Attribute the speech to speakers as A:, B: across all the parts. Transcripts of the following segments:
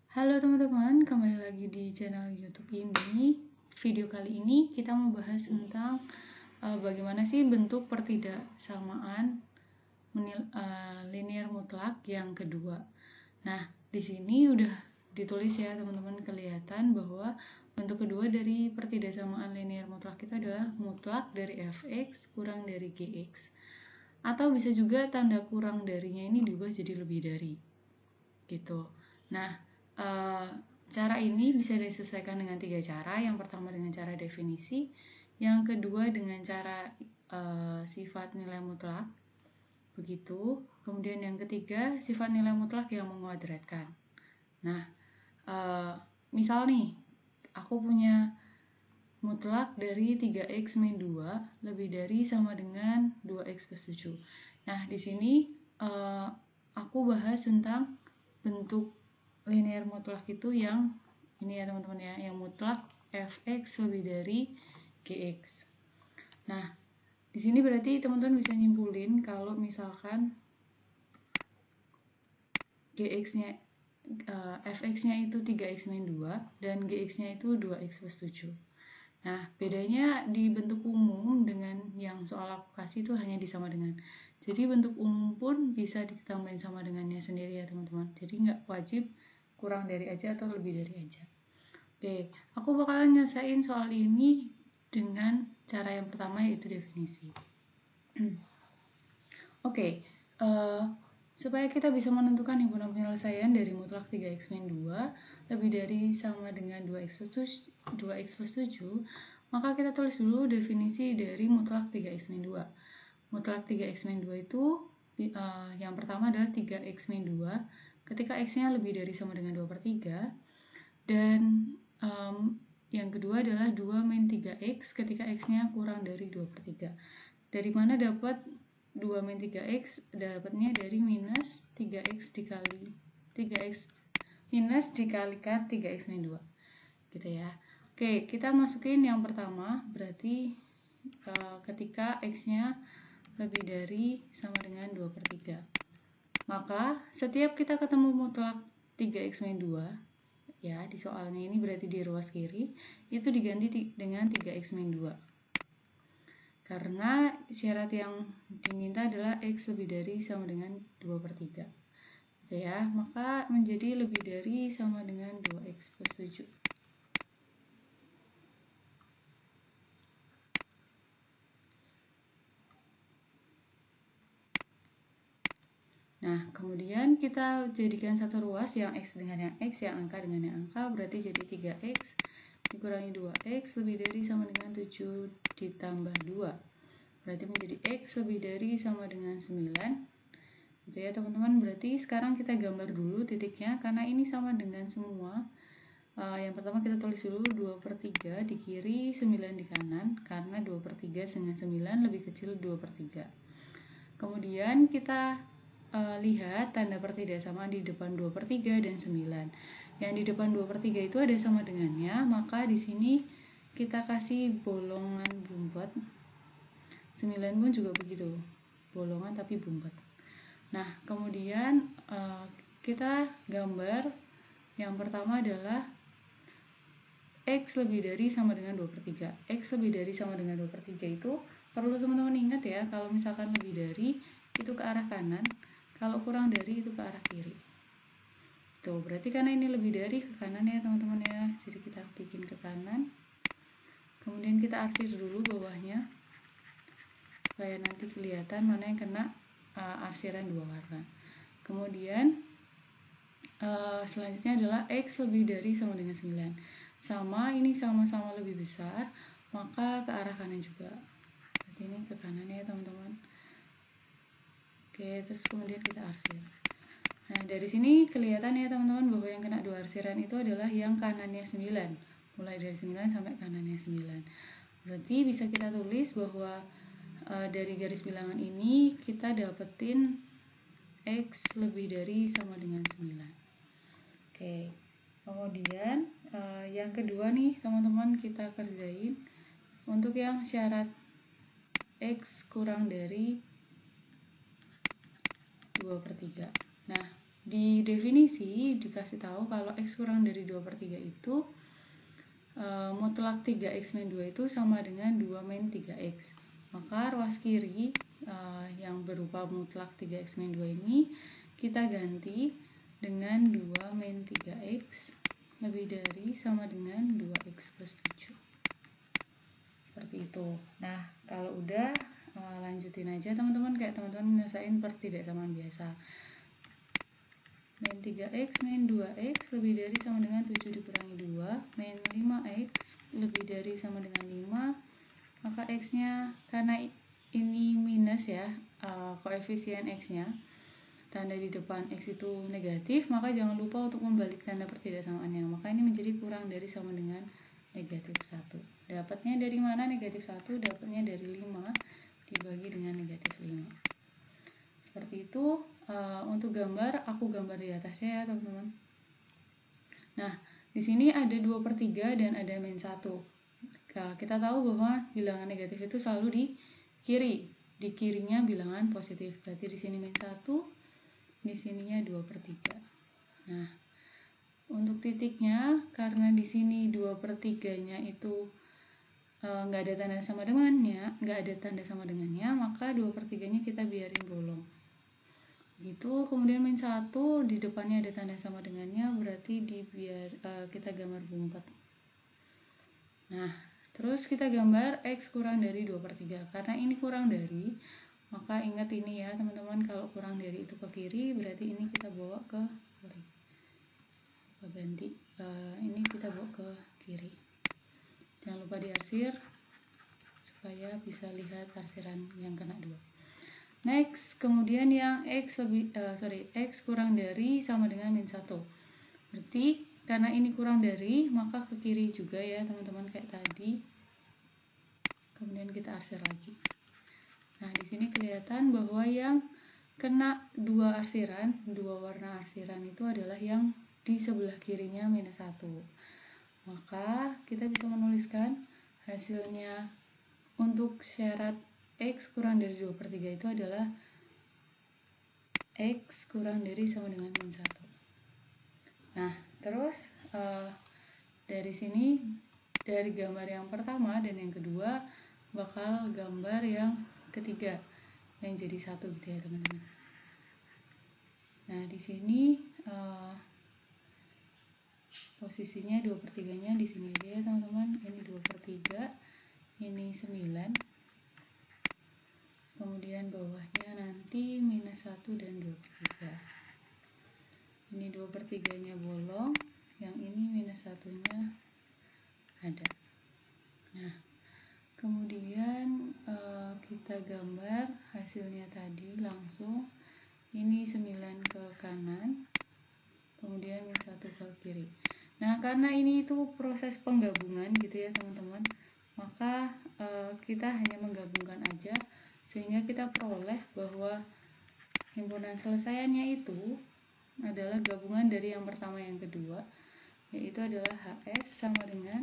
A: Halo teman-teman, kembali lagi di channel YouTube ini. Video kali ini kita mau bahas tentang bagaimana sih bentuk pertidaksamaan linear mutlak yang kedua. Nah, di sini udah ditulis ya teman-teman, kelihatan bahwa bentuk kedua dari pertidaksamaan linear mutlak itu adalah mutlak dari fx kurang dari gx. Atau bisa juga tanda kurang darinya ini diubah jadi lebih dari. Gitu. Nah, cara ini bisa diselesaikan dengan 3 cara. Yang pertama dengan cara definisi, yang kedua dengan cara sifat nilai mutlak, begitu. Kemudian yang ketiga sifat nilai mutlak yang menguadratkan. Nah, misal nih, aku punya mutlak dari 3x min 2 lebih dari sama dengan 2x plus 7. Nah, di sini aku bahas tentang bentuk linear mutlak itu yang ini ya teman-teman ya, yang mutlak fx lebih dari gx. Nah, di sini berarti teman-teman bisa nyimpulin kalau misalkan gx-nya fx-nya itu 3x min 2 dan gx-nya itu 2x plus 7. Nah, bedanya di bentuk umum dengan yang soal aku kasih itu hanya disama dengan. Jadi bentuk umum pun bisa ditambahin sama dengannya sendiri ya teman-teman. Jadi nggak wajib kurang dari aja atau lebih dari aja. Oke, aku bakalan nyelesain soal ini dengan cara yang pertama yaitu definisi. Oke, supaya kita bisa menentukan himpunan penyelesaian dari mutlak 3x min 2 lebih dari sama dengan 2x plus 7, maka kita tulis dulu definisi dari mutlak 3x min 2. Mutlak 3x min 2 itu yang pertama adalah 3x min 2 ketika x-nya lebih dari sama dengan 2/3, dan yang kedua adalah 2 min 3x ketika x-nya kurang dari 2/3. Dari mana dapat 2 min 3x? Dapatnya dari minus 3x dikali 3x minus dikalikan 3x min 2. Gitu ya. Oke, kita masukin yang pertama, berarti ketika x-nya lebih dari sama dengan 2/3. Maka setiap kita ketemu mutlak 3x min 2, ya di soalnya ini berarti di ruas kiri, itu diganti dengan 3x min 2. Karena syarat yang diminta adalah x lebih dari sama dengan 2/3. Gitu ya, maka menjadi lebih dari sama dengan 2x plus 7. Nah, kemudian kita jadikan satu ruas yang x dengan yang x, yang angka dengan yang angka, berarti jadi 3x dikurangi 2x lebih dari sama dengan 7 ditambah 2. Berarti menjadi x lebih dari sama dengan 9. Gitu ya teman-teman, berarti sekarang kita gambar dulu titiknya, karena ini sama dengan semua. Yang pertama kita tulis dulu 2/3 di kiri, 9 di kanan, karena 2/3 dengan 9 lebih kecil 2/3. Kemudian kita lihat tanda pertidaksamaan di depan 2/3 dan 9. Yang di depan 2/3 itu ada sama dengannya, maka di sini kita kasih bolongan bumpet. 9 pun juga begitu, bolongan tapi bumpet. Nah, kemudian kita gambar yang pertama adalah x lebih dari sama dengan 2/3. X lebih dari sama dengan 2/3 itu perlu teman-teman ingat ya, kalau misalkan lebih dari itu ke arah kanan, kalau kurang dari itu ke arah kiri. Tuh, berarti karena ini lebih dari ke kanan ya teman-teman ya. Jadi kita bikin ke kanan. Kemudian kita arsir dulu bawahnya supaya nanti kelihatan mana yang kena arsiran dua warna. Kemudian selanjutnya adalah x lebih dari sama dengan 9. Sama, ini sama-sama lebih besar, maka ke arah kanan juga. Berarti ini ke kanan ya teman-teman. Oke, terus kemudian kita arsir. Nah, dari sini kelihatan ya teman-teman bahwa yang kena dua arsiran itu adalah yang kanannya 9. Mulai dari 9 sampai kanannya 9. Berarti bisa kita tulis bahwa dari garis bilangan ini kita dapetin x lebih dari sama dengan 9. Oke. Kemudian yang kedua nih teman-teman, kita kerjain untuk yang syarat x kurang dari 2/3. Nah, di definisi dikasih tahu kalau X kurang dari 2/3 itu mutlak 3X min 2 itu sama dengan 2 min 3X. Maka ruas kiri yang berupa mutlak 3X min 2 ini kita ganti dengan 2 min 3X lebih dari sama dengan 2X plus 7. Seperti itu. Nah, kalau udah lanjutin aja teman-teman, kayak teman-teman menyelesaikan pertidaksamaan biasa. Min 3X min 2X lebih dari sama dengan 7 dikurangi 2 min 5X lebih dari sama dengan 5, maka X nya karena ini minus ya, koefisien X nya tanda di depan X itu negatif, maka jangan lupa untuk membalik tanda pertidaksamaannya, maka ini menjadi kurang dari sama dengan negatif 1. Dapatnya dari mana negatif 1? Dapatnya dari 5 dibagi dengan negatif 5. Seperti itu. Untuk gambar, aku gambar di atasnya ya teman-teman. Nah, di sini ada 2/3 dan ada min 1. Kita tahu bahwa bilangan negatif itu selalu di kiri. Di kirinya bilangan positif. Berarti di sini min 1, di sininya 2/3. Nah, untuk titiknya, karena di sini 2/3-nya itu nggak ada tanda sama dengannya, maka 2/3-nya kita biarin bolong. Gitu. Kemudian min 1 di depannya ada tanda sama dengannya, berarti kita gambar bumpet. Nah, terus kita gambar X kurang dari 2/3. Karena ini kurang dari, maka ingat ini ya teman-teman, kalau kurang dari itu ke kiri, berarti ini kita bawa ke ini kita bawa ke kiri. Jangan lupa diarsir supaya bisa lihat arsiran yang kena 2. Next, kemudian yang X kurang dari sama dengan min 1. Berarti karena ini kurang dari, maka ke kiri juga ya teman-teman kayak tadi. Kemudian kita arsir lagi. Nah, di sini kelihatan bahwa yang kena 2 warna arsiran itu adalah yang di sebelah kirinya minus 1. Maka kita bisa menuliskan hasilnya untuk syarat X kurang dari 2/3 itu adalah X kurang dari sama dengan min 1. Nah, terus dari sini, dari gambar yang pertama dan yang kedua, bakal gambar yang ketiga, yang jadi 1 gitu ya teman-teman. Nah, di sini posisinya 2/3-nya di sini aja ya teman-teman. Ini 2/3, ini 9. Kemudian bawahnya nanti minus 1 dan 2/3. Ini 2/3-nya bolong, yang ini minus 1-nya ada. Nah, kemudian kita gambar hasilnya tadi langsung. Ini 9 ke kanan, kemudian min 1 ke kiri. Nah, karena ini itu proses penggabungan gitu ya teman-teman, maka kita hanya menggabungkan aja, sehingga kita peroleh bahwa himpunan selesaiannya itu adalah gabungan dari yang pertama yang kedua, yaitu adalah HS sama dengan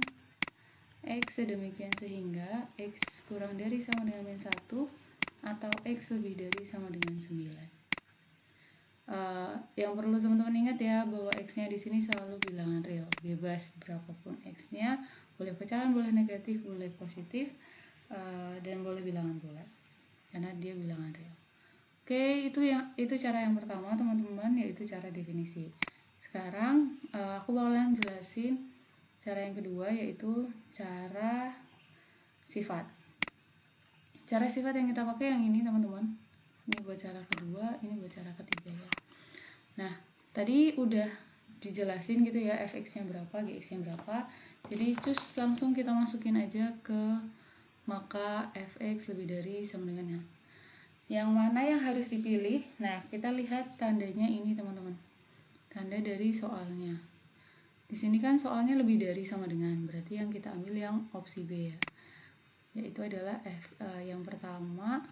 A: X sedemikian sehingga X kurang dari sama dengan min 1 atau X lebih dari sama dengan 9. Yang perlu teman-teman ingat ya, bahwa X-nya di sini selalu bilangan real, bebas berapapun X-nya, boleh pecahan, boleh negatif, boleh positif, dan boleh bilangan bulat karena dia bilangan real. Oke, itu cara yang pertama teman-teman, yaitu cara definisi. Sekarang aku bakalan jelasin cara yang kedua, yaitu cara sifat. Cara sifat yang kita pakai yang ini teman-teman. Ini buat cara kedua, ini buat cara ketiga ya. Nah, tadi udah dijelasin gitu ya, fx-nya berapa, gx-nya berapa. Jadi cus langsung kita masukin aja ke maka fx lebih dari sama dengan yang mana yang harus dipilih. Nah, kita lihat tandanya ini teman-teman. Tanda dari soalnya. Di sini kan soalnya lebih dari sama dengan, berarti yang kita ambil yang opsi B ya. Yaitu adalah yang pertama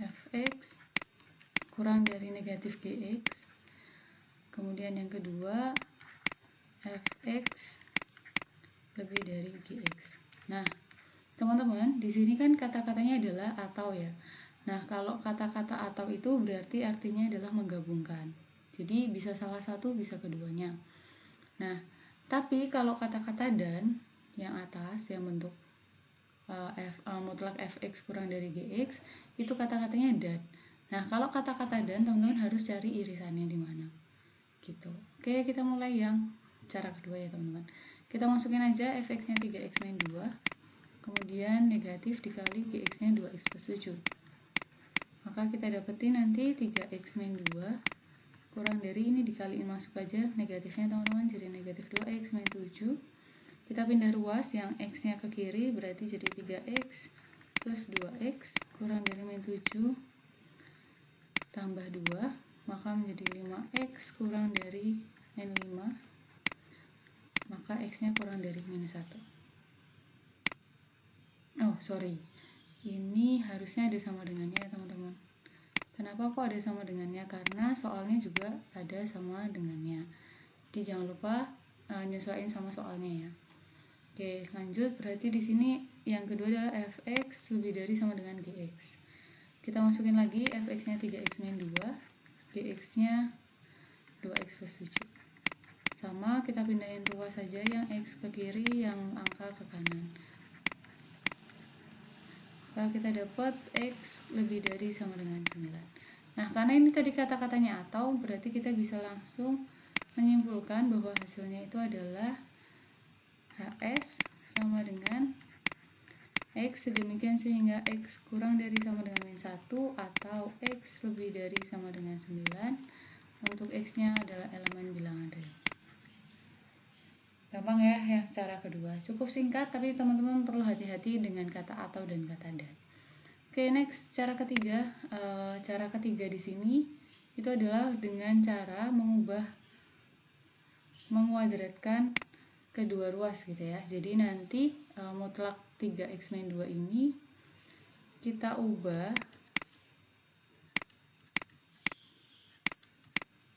A: fx kurang dari negatif gx. Kemudian yang kedua fx lebih dari gx. Nah, teman-teman, di sini kan kata-katanya adalah atau ya. Nah, kalau kata-kata atau itu berarti artinya adalah menggabungkan. Jadi bisa salah satu, bisa keduanya. Nah, tapi kalau kata-kata dan yang atas yang bentuk mutlak fx kurang dari gx itu kata-katanya dan. Nah, kalau kata-kata dan teman-teman harus cari irisannya di mana. Gitu. Oke, kita mulai yang cara kedua ya, teman-teman. Kita masukin aja fx-nya 3x min 2. Kemudian negatif dikali gx-nya 2x plus 7. Maka kita dapetin nanti 3x min 2 kurang dari ini dikaliin masuk aja negatifnya teman-teman, jadi negatif 2x min 7. Kita pindah ruas yang x-nya ke kiri berarti jadi 3x plus 2x kurang dari min 7 tambah 2, maka menjadi 5x kurang dari min 5, maka x-nya kurang dari min 1. Oh sorry, ini harusnya ada sama dengannya ya teman-teman. Kenapa kok ada sama dengannya? Karena soalnya juga ada sama dengannya. Jadi jangan lupa nyesuaiin sama soalnya ya. Oke, lanjut. Berarti di sini yang kedua adalah fx lebih dari sama dengan gx. Kita masukin lagi fx-nya 3x min 2, gx-nya 2x plus 7. Sama, kita pindahin ruas saja yang x ke kiri, yang angka ke kanan. Maka kita dapat x lebih dari sama dengan 9. Nah, karena ini tadi kata-katanya atau, berarti kita bisa langsung menyimpulkan bahwa hasilnya itu adalah HS sama dengan X, sedemikian sehingga X kurang dari sama dengan min 1 atau X lebih dari sama dengan 9. Untuk X-nya adalah elemen bilangan real. Gampang ya yang cara kedua. Cukup singkat, tapi teman-teman perlu hati-hati dengan kata atau dan kata dan. Oke, next, cara ketiga. Cara ketiga di sini itu adalah dengan cara menguadratkan kedua ruas gitu ya. Jadi nanti mutlak 3x min 2 ini kita ubah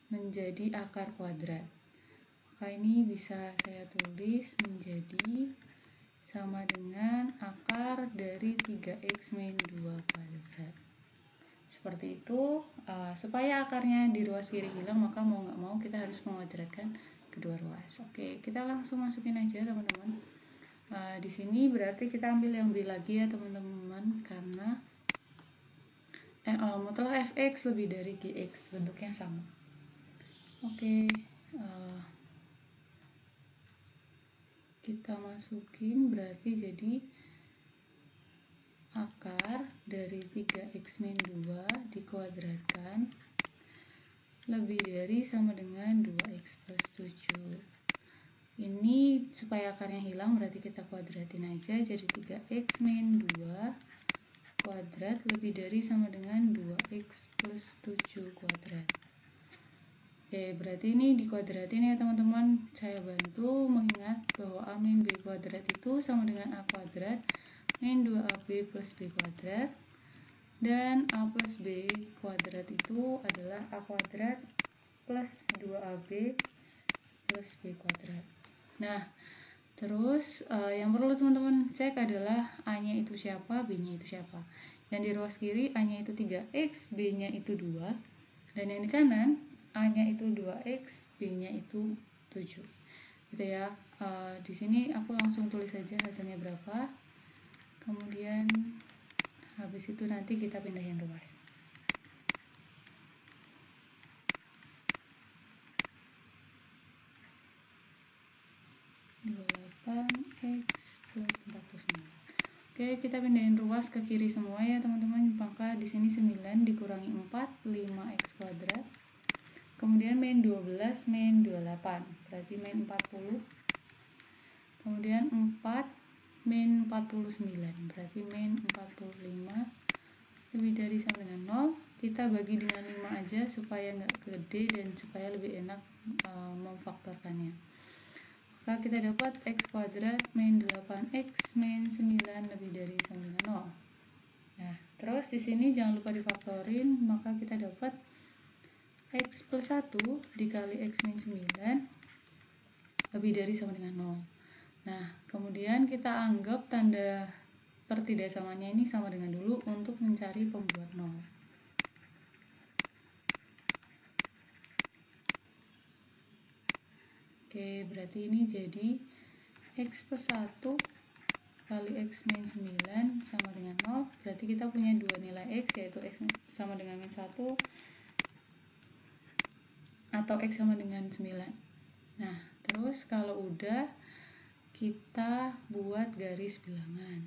A: menjadi akar kuadrat. Maka ini bisa saya tulis menjadi sama dengan akar dari 3x min 2 kuadrat. Seperti itu. Supaya akarnya di ruas kiri hilang, maka mau nggak mau kita harus menguadratkan kedua ruas. Oke, kita langsung masukin aja teman-teman. Di sini berarti kita ambil yang B lagi ya teman-teman, karena mutlak fx lebih dari gx, bentuknya sama. Oke, kita masukin berarti jadi akar dari 3x min 2 dikuadratkan lebih dari sama dengan 2x plus 7. Ini supaya akarnya hilang berarti kita kuadratin aja, jadi 3x min 2 kuadrat lebih dari sama dengan 2x plus 7 kuadrat. Oke, berarti ini dikuadratin ya teman-teman. Saya bantu mengingat bahwa A min B kuadrat itu sama dengan A kuadrat min 2AB plus B kuadrat. Dan A plus B kuadrat itu adalah A kuadrat plus 2AB plus B kuadrat. Nah, terus yang perlu teman-teman cek adalah A-nya itu siapa, B-nya itu siapa. Yang di ruas kiri A-nya itu 3x, B-nya itu 2. Dan yang di kanan A-nya itu 2x, B-nya itu 7. Gitu ya. Di sini aku langsung tulis saja hasilnya berapa. Kemudian habis itu nanti kita pindahin ruas. X plus 49. Oke, kita pindahin ruas ke kiri semua ya teman-teman. Maka di sini 9 dikurangi 4, 5x kuadrat. Kemudian min 12 min 28, berarti min 40. Kemudian 4 min 49, berarti min 45 lebih dari sama dengan 0. Kita bagi dengan 5 aja supaya nggak gede dan supaya lebih enak memfaktorkannya. Maka kita dapat x kuadrat min 8x min 9 lebih dari sama dengan 0. Nah, terus di sini jangan lupa difaktorin, maka kita dapat x plus 1 dikali x min 9 lebih dari sama dengan 0. Nah, kemudian kita anggap tanda pertidaksamanya ini sama dengan dulu untuk mencari pembuat 0. Oke, berarti ini jadi X plus 1 kali X min 9 sama dengan 0. Berarti kita punya dua nilai X, yaitu X sama dengan min 1 atau X sama dengan 9. Nah, terus kalau udah, kita buat garis bilangan.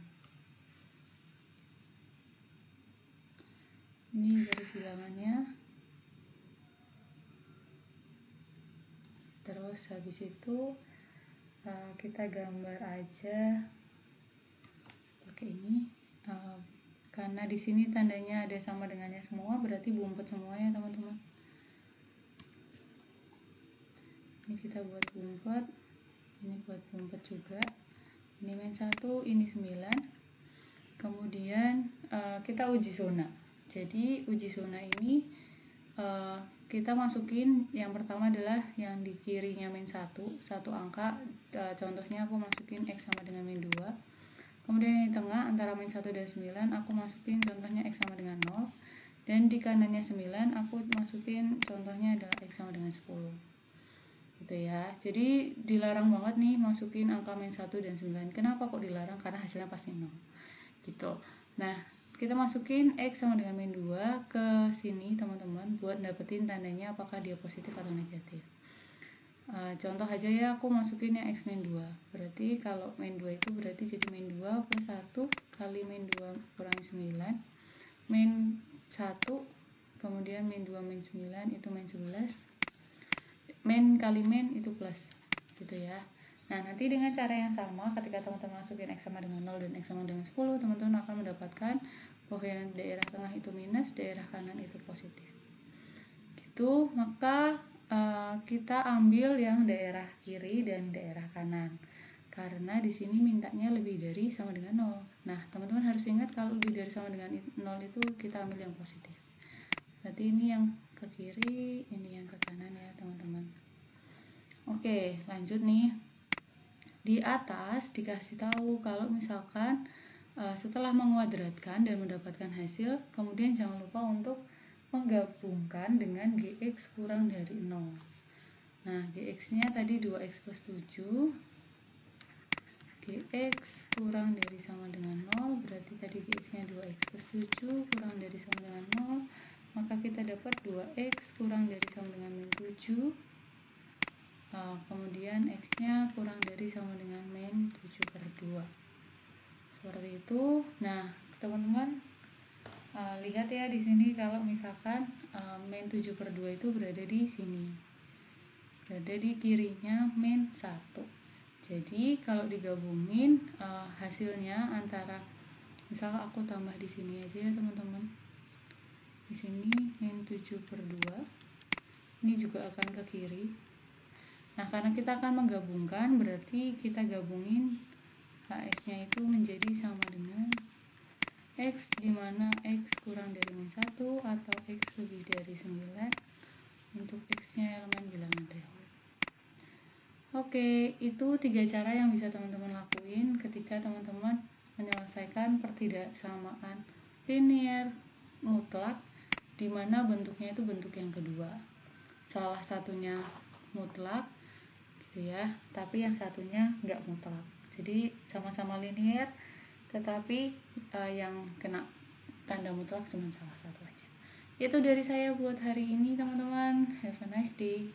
A: Ini garis bilangannya. Terus habis itu kita gambar aja pakai ini. Karena di sini tandanya ada sama dengannya semua, berarti bumpet semuanya teman-teman. Ini kita buat bumpet, ini buat bumpet juga. Ini min 1, ini 9. Kemudian kita uji zona. Jadi uji zona ini kita masukin yang pertama adalah yang di kirinya min 1, satu angka. Contohnya aku masukin X sama dengan min 2. Kemudian yang di tengah antara min 1 dan 9 aku masukin contohnya X sama dengan 0. Dan di kanannya 9 aku masukin contohnya adalah X sama dengan 10. Gitu ya. Jadi dilarang banget nih masukin angka min 1 dan 9. Kenapa kok dilarang? Karena hasilnya pasti 0. Gitu. Nah, kita masukin X sama dengan min 2 ke sini teman-teman buat dapetin tandanya apakah dia positif atau negatif. Contoh aja ya, aku masukin yang X min 2. Berarti kalau min 2 itu berarti jadi min 2 plus 1 kali min 2 kurangi 9 min 1, kemudian min 2 min 9 itu min 11, min kali min itu plus, gitu ya. Nah, nanti dengan cara yang sama ketika teman-teman masukin X sama dengan 0 dan X sama dengan 10, teman-teman akan mendapatkan bahwa yang daerah tengah itu minus, daerah kanan itu positif. Gitu, maka kita ambil yang daerah kiri dan daerah kanan. Karena di sini mintanya lebih dari sama dengan 0. Nah, teman-teman harus ingat kalau lebih dari sama dengan 0 itu kita ambil yang positif. Berarti ini yang ke kiri, ini yang ke kanan ya, teman-teman. Oke, lanjut nih. Di atas dikasih tahu kalau misalkan setelah menguadratkan dan mendapatkan hasil, kemudian jangan lupa untuk menggabungkan dengan GX kurang dari 0. Nah, GX-nya tadi 2X plus 7. GX kurang dari sama dengan 0, berarti tadi GX-nya 2X plus 7 kurang dari sama dengan 0. Maka kita dapat 2X kurang dari sama dengan min 7. Kemudian X-nya kurang dari sama dengan min 7 per 2. Seperti itu. Nah, teman-teman lihat ya di sini kalau misalkan min 7 per 2 itu berada di sini. Berada di kirinya min 1. Jadi kalau digabungin hasilnya antara, misalkan aku tambah di sini aja ya teman-teman. Di sini min 7 per 2. Ini juga akan ke kiri. Nah, karena kita akan menggabungkan, berarti kita gabungin HS-nya itu menjadi sama dengan X, dimana X kurang dari min 1 atau X lebih dari 9 untuk X-nya elemen bilangan real. Oke, itu 3 cara yang bisa teman-teman lakuin ketika teman-teman menyelesaikan pertidaksamaan linear mutlak, dimana bentuknya itu bentuk yang kedua. Salah satunya mutlak, gitu ya, tapi yang satunya nggak mutlak. Jadi sama-sama linear, tetapi yang kena tanda mutlak cuma salah satu aja. Itu dari saya buat hari ini teman-teman. Have a nice day.